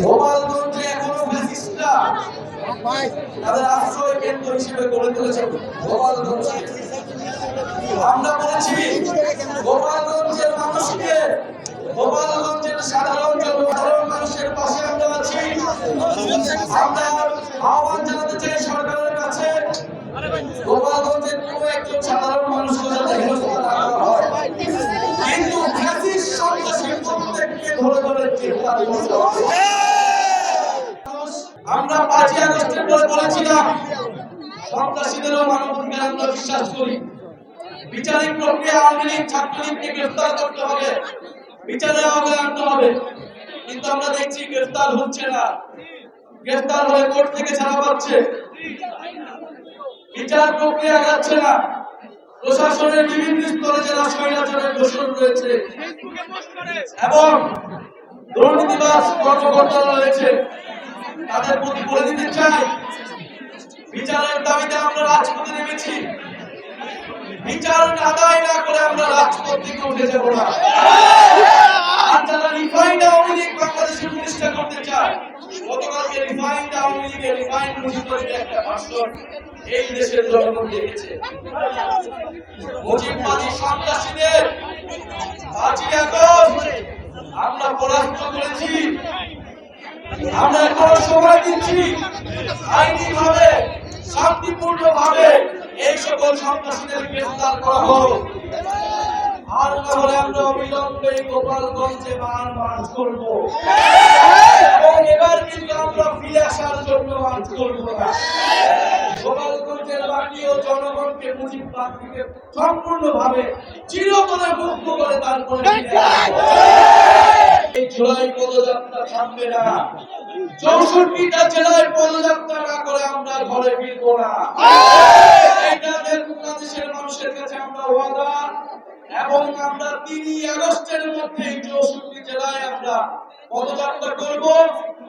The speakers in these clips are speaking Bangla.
গোপালগঞ্জে এখনো ফ্যাসিস্টরা তাদের আশ্রয় কেন্দ্র হিসেবে গড়ে তুলেছে গোপালগঞ্জকে। আমরা বলেছি গোপালগঞ্জের মানুষকে, গোপালগঞ্জের সাধারণ মানুষের পাশে আমরা আছি। আমরা আহ্বান জানাতে চাই সরকারের কাছে, গোপালগঞ্জের কোনো একজন সাধারণ মানুষকে যাতে হেনস্থা না করা হয়, কিন্তু ফ্যাসিস্ট সন্ত্রাসী প্রত্যেককে ধরে ধরে গ্রেফতার করতে হবে। আমরা 5ই আগস্টের পরে বলেছিলাম সন্ত্রাসীদেরও মানবাধিকার আমরা বিশ্বাস করি। বিচারিক প্রক্রিয়া আওয়ামী লীগ ছাত্রলীগকে গ্রেফতার করতে হবে, বিচারে আওতায় আনতে হবে, কিন্তু আমরা দেখছি গ্রেফতার হচ্ছে না। গ্রেফতার হয়ে কোর্ট থেকে ছাড়া পাচ্ছে, বিচার প্রক্রিয়া যাচ্ছে না। প্রশাসনের বিভিন্ন স্তরে যারা স্বৈরাচারের দোষর রয়েছে এবং দুর্নীতিবাজ কর্মকর্তারা রয়েছে, তাদের প্রতি বলে দিতে চাই, বিচারের দাবিতে আমরা রাজপথে নেমেছি। বিচার আদায় না করে আমরা রাজপথ থেকে উঠে যাব না। আর যারা রিফাইন্ড আওয়ামী লীগ বাংলাদেশে প্রতিষ্ঠা করতে চায়, গতকালকে রিফাইন্ড আওয়ামী লীগের রিফাইন্ড মুজিবের একটা ভাষণ এই দেশের জনগণ দেখেছে। মুজিববাদী সন্ত্রাসীদের 5ই আগস্ট আমরা পরাস্ত করেছি। আমরা এখন সময় দিচ্ছি আইনি ভাবে, শান্তিপূর্ণ ভাবে এই সকল সন্ত্রাসীদের গ্রেফতার করা হোক। আর না হলে আমরা অবিলম্বে গোপালগঞ্জে মার্চ করব এবং এবার কিন্তু আমরা ফিরে আসার জন্য মার্চ করব না। গোপালগঞ্জের মাটি ও জনগণকে মুজিববাদ থেকে সম্পূর্ণভাবে চিরতরে মুক্ত করে তারপরে এই জুলাই পদযাত্রা থামবে না। 64টা জেলায় পদযাত্রা না করে আমরা ঘরে ফিরবো না। এটা বাংলাদেশের মানুষের কাছে আমরা ওয়াদা, এবং আমরা 3ই আগস্টের মধ্যে 64 জেলায় আমরা পদযাত্রা করব।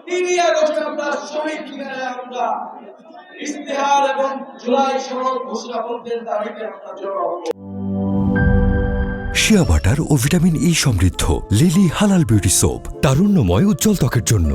3ই আগস্ট আমরা শহীদ মিনারে আমরা ইস্তেহার এবং জুলাই সনদ ঘোষণাপত্রের দাবিতে আমরা জড়ো হব। শিয়া বাটার ও ভিটামিন ই সমৃদ্ধ লিলি হালাল বিউটি সোপ, তারুণ্যময় উজ্জ্বল ত্বকের জন্য।